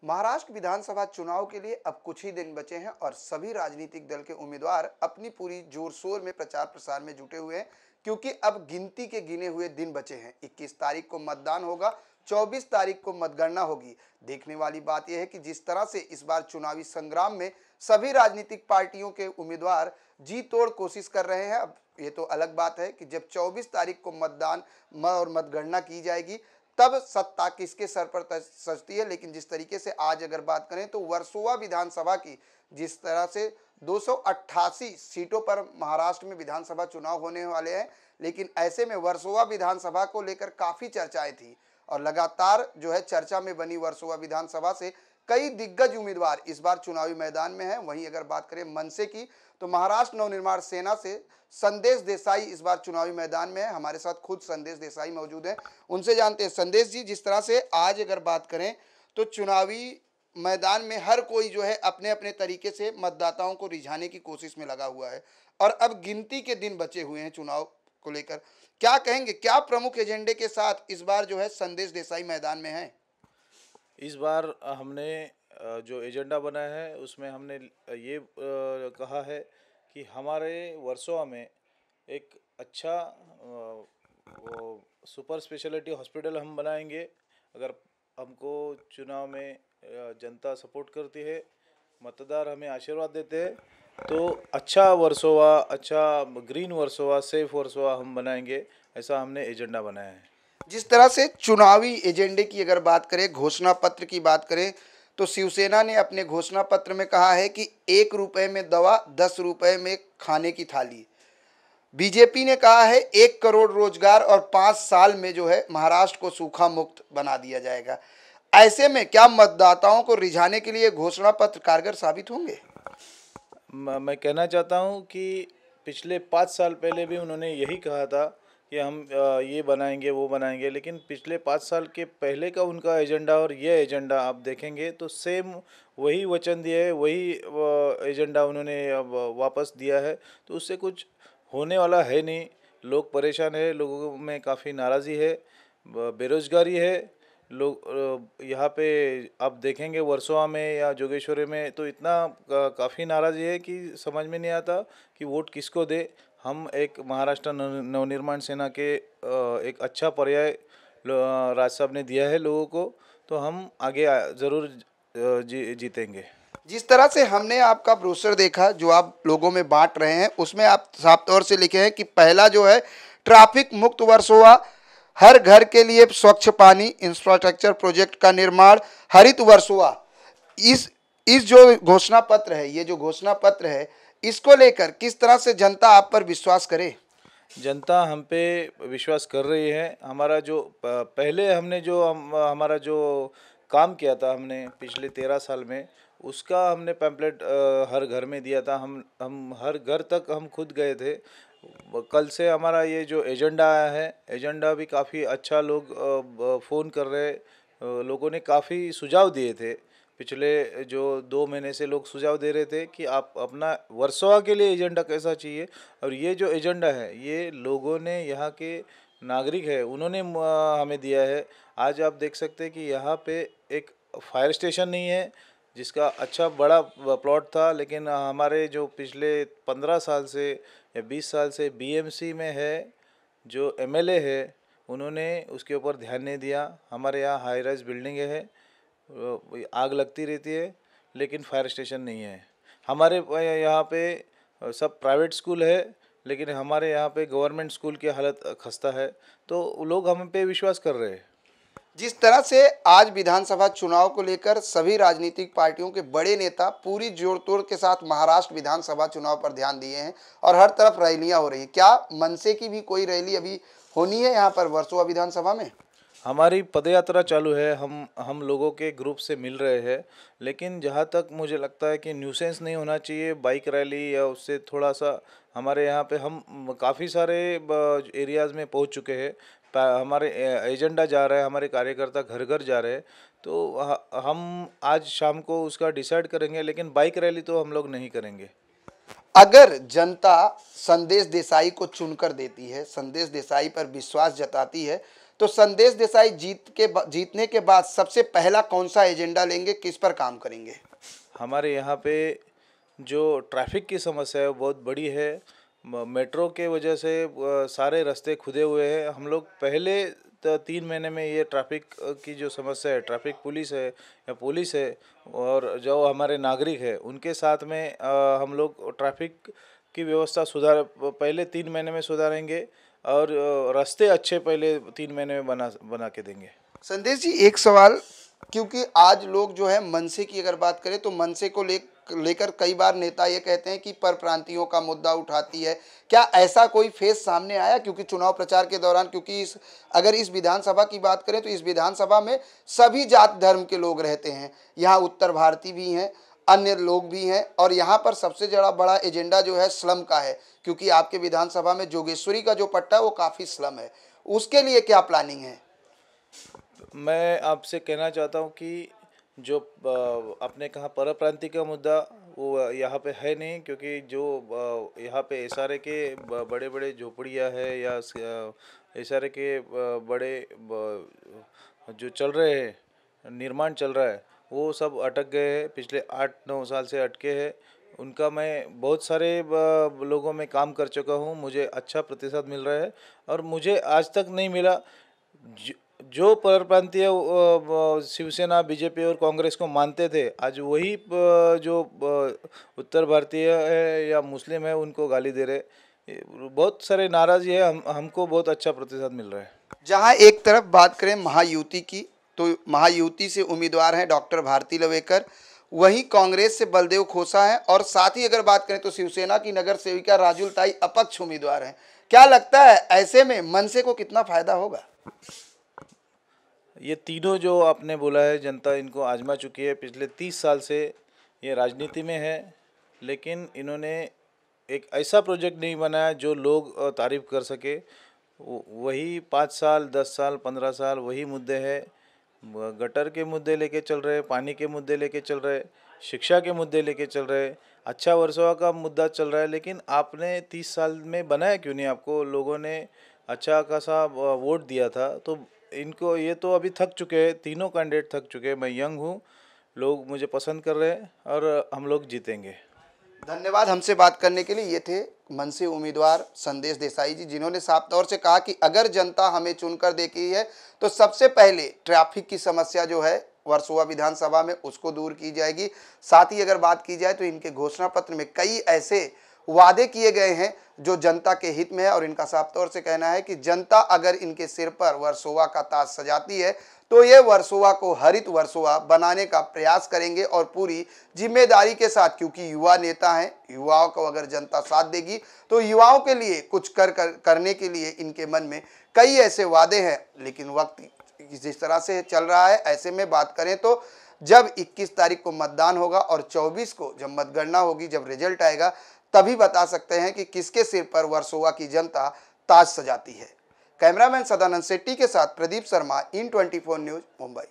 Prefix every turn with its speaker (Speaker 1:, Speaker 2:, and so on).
Speaker 1: महाराष्ट्र विधानसभा चुनाव के लिए अब कुछ ही दिन बचे हैं और सभी राजनीतिक दल के उम्मीदवार अपनी पूरी जोर शोर में प्रचार प्रसार में जुटे हुए हैं, क्योंकि अब गिनती के गिने हुए दिन बचे हैं। 21 तारीख को मतदान होगा, 24 तारीख को मतगणना होगी। देखने वाली बात यह है कि जिस तरह से इस बार चुनावी संग्राम में सभी राजनीतिक पार्टियों के उम्मीदवार जी तोड़ कोशिश कर रहे हैं। अब ये तो अलग बात है कि जब 24 तारीख को मतदान और मतगणना की जाएगी तब सत्ता किसके सर पर सजती है। लेकिन जिस तरीके से आज अगर बात करें तो वर्सोवा विधानसभा की जिस तरह से 288 सीटों पर महाराष्ट्र में विधानसभा चुनाव होने वाले हैं, लेकिन ऐसे में वर्सोवा विधानसभा को लेकर काफ़ी चर्चाएं थी और लगातार जो है चर्चा में बनी वर्सोवा विधानसभा से कई दिग्गज उम्मीदवार इस बार चुनावी मैदान में हैं। वहीं अगर बात करें मनसे की तो महाराष्ट्र नवनिर्माण सेना से संदेश देसाई इस बार चुनावी मैदान में है। हमारे साथ खुद संदेश देसाई मौजूद हैं, उनसे जानते हैं। संदेश जी, जिस तरह से आज अगर बात करें तो चुनावी मैदान में हर कोई जो है अपने अपने तरीके से मतदाताओं को रिझाने की कोशिश में लगा हुआ है और अब गिनती के दिन बचे हुए हैं चुनाव को लेकर, क्या कहेंगे, क्या प्रमुख एजेंडे के साथ इस बार जो है संदेश देसाई मैदान में है?
Speaker 2: इस बार हमने जो एजेंडा बनाया है उसमें हमने ये कहा है कि हमारे वर्सोवा में एक अच्छा सुपर स्पेशलिटी हॉस्पिटल हम बनाएंगे। अगर हमको चुनाव में जनता सपोर्ट करती है, मतदार हमें आशीर्वाद देते हैं, तो अच्छा वर्सोवा, अच्छा ग्रीन वर्सोवा, सेफ वर्सोवा हम बनाएंगे। ऐसा हमने एजेंडा बनाया है।
Speaker 1: जिस तरह से चुनावी एजेंडे की अगर बात करें, घोषणा पत्र की बात करें, तो शिवसेना ने अपने घोषणा पत्र में कहा है कि 1 रुपए में दवा, 10 रुपए में खाने की थाली। बीजेपी ने कहा है 1 करोड़ रोजगार और 5 साल में जो है महाराष्ट्र को सूखा मुक्त बना दिया जाएगा। ऐसे में क्या मतदाताओं को रिझाने के लिए घोषणा पत्र कारगर साबित होंगे?
Speaker 2: मैं कहना चाहता हूं कि पिछले 5 साल पहले भी उन्होंने यही कहा था कि हम ये बनाएंगे वो बनाएंगे, लेकिन पिछले 5 साल के पहले का उनका एजेंडा और ये एजेंडा आप देखेंगे तो सेम वही वचन दिया है, वही एजेंडा उन्होंने अब वापस दिया है। तो उससे कुछ होने वाला है नहीं। लोग परेशान है, लोगों में काफ़ी नाराज़ी है, बेरोजगारी है। लोग यहाँ पे आप देखेंगे वर्सोवा में या जोगेश्वरी में तो इतना काफ़ी नाराज़ी है कि समझ में नहीं आता कि वोट किसको दे। हम एक महाराष्ट्र नवनिर्माण सेना के एक अच्छा पर्याय राज साहब ने दिया है लोगों को, तो हम आगे ज़रूर जीतेंगे।
Speaker 1: जिस तरह से हमने आपका ब्रोशर देखा जो आप लोगों में बांट रहे हैं, उसमें आप साफ तौर से लिखे हैं कि पहला जो है ट्रैफिक मुक्त वर्सोवा, हर घर के लिए स्वच्छ पानी, इंफ्रास्ट्रक्चर प्रोजेक्ट का निर्माण, हरित वर्सोवा। इस जो घोषणा पत्र है, ये जो घोषणा पत्र है, इसको लेकर किस तरह से जनता आप पर विश्वास करे?
Speaker 2: जनता हम पे विश्वास कर रही है। हमारा जो पहले हमने जो हमारा जो काम किया था हमने पिछले 13 साल में, उसका हमने पैम्पलेट हर घर में दिया था। हम हर घर तक हम खुद गए थे। कल से हमारा ये जो एजेंडा आया है, एजेंडा भी काफ़ी अच्छा, लोग फ़ोन कर रहे, लोगों ने काफ़ी सुझाव दिए थे। पिछले जो 2 महीने से लोग सुझाव दे रहे थे कि आप अपना वर्सोवा के लिए एजेंडा कैसा चाहिए, और ये जो एजेंडा है ये लोगों ने, यहाँ के नागरिक है, उन्होंने हमें दिया है। आज आप देख सकते हैं कि यहाँ पे एक फायर स्टेशन नहीं है जिसका अच्छा बड़ा प्लॉट था, लेकिन हमारे जो पिछले 15 साल से या 20 साल से बीएमसी में है, जो एमएलए है, उन्होंने उसके ऊपर ध्यान नहीं दिया। हमारे यहाँ हाई राइज बिल्डिंग है, आग लगती रहती है, लेकिन फायर स्टेशन नहीं है। हमारे यहाँ पे सब प्राइवेट स्कूल है, लेकिन हमारे यहाँ पे गवर्नमेंट स्कूल की हालत खस्ता है। तो लोग हम पे विश्वास कर रहे हैं।
Speaker 1: जिस तरह से आज विधानसभा चुनाव को लेकर सभी राजनीतिक पार्टियों के बड़े नेता पूरी जोड़ तोड़ के साथ महाराष्ट्र विधानसभा चुनाव पर ध्यान दिए हैं और हर तरफ रैलियां हो रही हैं, क्या मनसे की भी कोई रैली अभी होनी है यहाँ पर वर्सोवा विधानसभा में?
Speaker 2: हमारी पदयात्रा चालू है, हम लोगों के ग्रुप से मिल रहे हैं, लेकिन जहाँ तक मुझे लगता है कि न्यूसेंस नहीं होना चाहिए बाइक रैली या उससे थोड़ा सा। हमारे यहाँ पे हम काफ़ी सारे एरियाज़ में पहुँच चुके हैं। हमारे एजेंडा जा रहा है, हमारे कार्यकर्ता घर घर जा रहे हैं, तो हम आज शाम को उसका डिसाइड करेंगे, लेकिन बाइक रैली तो हम लोग नहीं करेंगे।
Speaker 1: अगर जनता संदेश देसाई को चुनकर देती है, संदेश देसाई पर विश्वास जताती है, तो संदेश देसाई जीतने के बाद सबसे पहला कौन सा एजेंडा लेंगे, किस पर काम करेंगे?
Speaker 2: हमारे यहाँ पे जो ट्रैफिक की समस्या है वो बहुत बड़ी है। मेट्रो के वजह से सारे रास्ते खुदे हुए हैं। हम लोग पहले 3 महीने में ये ट्रैफिक की जो समस्या है, ट्रैफिक पुलिस है या पुलिस है और जो हमारे नागरिक है उनके साथ में हम लोग ट्रैफिक की व्यवस्था पहले 3 महीने में सुधारेंगे और रास्ते अच्छे पहले 3 महीने में बना के देंगे।
Speaker 1: संदेश जी, एक सवाल, क्योंकि आज लोग जो है मनसे की अगर बात करें तो मनसे को लेकर कई बार नेता ये कहते हैं कि परप्रांतियों का मुद्दा उठाती है। क्या ऐसा कोई फेस सामने आया? क्योंकि चुनाव प्रचार के दौरान, क्योंकि अगर इस विधानसभा की बात करें तो इस विधानसभा में सभी जात धर्म के लोग रहते हैं। यहाँ उत्तर भारतीय भी हैं, अन्य लोग भी हैं, और यहाँ पर सबसे बड़ा एजेंडा जो है स्लम का है, क्योंकि आपके विधानसभा में जोगेश्वरी का जो पट्टा है वो काफ़ी स्लम है। उसके लिए क्या प्लानिंग है?
Speaker 2: मैं आपसे कहना चाहता हूँ कि जो आपने कहा परप्रांतीय का मुद्दा, वो यहाँ पे है नहीं, क्योंकि जो यहाँ पे एसआरए के बड़े बड़े झोपड़ियाँ है या एसआरए के बड़े जो चल रहे हैं, निर्माण चल रहा है, वो सब अटक गए हैं। पिछले 8-9 साल से अटके हैं। उनका मैं बहुत सारे लोगों में काम कर चुका हूँ, मुझे अच्छा प्रतिशत मिल रहा है और मुझे आज तक नहीं मिला। जो परप्रांतीय शिवसेना, बीजेपी और कांग्रेस को मानते थे, आज वही जो उत्तर भारतीय है या मुस्लिम है उनको गाली दे रहे। बहुत सारे नाराज़गी है। हमको बहुत अच्छा प्रतिशत मिल रहा है।
Speaker 1: जहां एक तरफ बात करें महायुति की, तो महायुति से उम्मीदवार हैं डॉक्टर भारती लवेकर, वहीं कांग्रेस से बलदेव खोसा हैं, और साथ ही अगर बात करें तो शिवसेना की नगर सेविका राजुल ताई अपक्ष उम्मीदवार हैं। क्या लगता है ऐसे में मनसे को कितना फायदा होगा?
Speaker 2: ये तीनों जो आपने बोला है, जनता इनको आजमा चुकी है। पिछले 30 साल से ये राजनीति में है, लेकिन इन्होंने एक ऐसा प्रोजेक्ट नहीं बनाया जो लोग तारीफ कर सके। वही 5 साल, 10 साल, 15 साल वही मुद्दे हैं। गटर के मुद्दे लेके चल रहे, पानी के मुद्दे लेके चल रहे, शिक्षा के मुद्दे लेके चल रहे, अच्छा वर्सोवा का मुद्दा चल रहा है। लेकिन आपने 30 साल में बनाया क्यों नहीं? आपको लोगों ने अच्छा खासा वोट दिया था। तो इनको ये तो अभी थक चुके हैं, तीनों कैंडिडेट थक चुके हैं। मैं यंग हूँ, लोग मुझे पसंद कर रहे हैं और हम लोग जीतेंगे।
Speaker 1: धन्यवाद हमसे बात करने के लिए। ये थे मनसे उम्मीदवार संदेश देसाई जी, जिन्होंने साफ तौर से कहा कि अगर जनता हमें चुनकर देखी है तो सबसे पहले ट्रैफिक की समस्या जो है वर्सोवा विधानसभा में उसको दूर की जाएगी। साथ ही अगर बात की जाए तो इनके घोषणा पत्र में कई ऐसे वादे किए गए हैं जो जनता के हित में है, और इनका साफ तौर से कहना है कि जनता अगर इनके सिर पर वर्सोवा का ताज सजाती है तो ये वर्सोवा को हरित वर्सोवा बनाने का प्रयास करेंगे, और पूरी जिम्मेदारी के साथ, क्योंकि युवा नेता हैं। युवाओं को अगर जनता साथ देगी तो युवाओं के लिए कुछ करने के लिए इनके मन में कई ऐसे वादे हैं। लेकिन वक्त जिस तरह से चल रहा है, ऐसे में बात करें तो जब 21 तारीख को मतदान होगा और 24 को जब मतगणना होगी, जब रिजल्ट आएगा, तभी बता सकते हैं कि किसके सिर पर वर्सोवा की जनता ताज सजाती है। कैमरामैन सदानंद शेट्टी के साथ प्रदीप शर्मा, IN24 न्यूज़, मुंबई।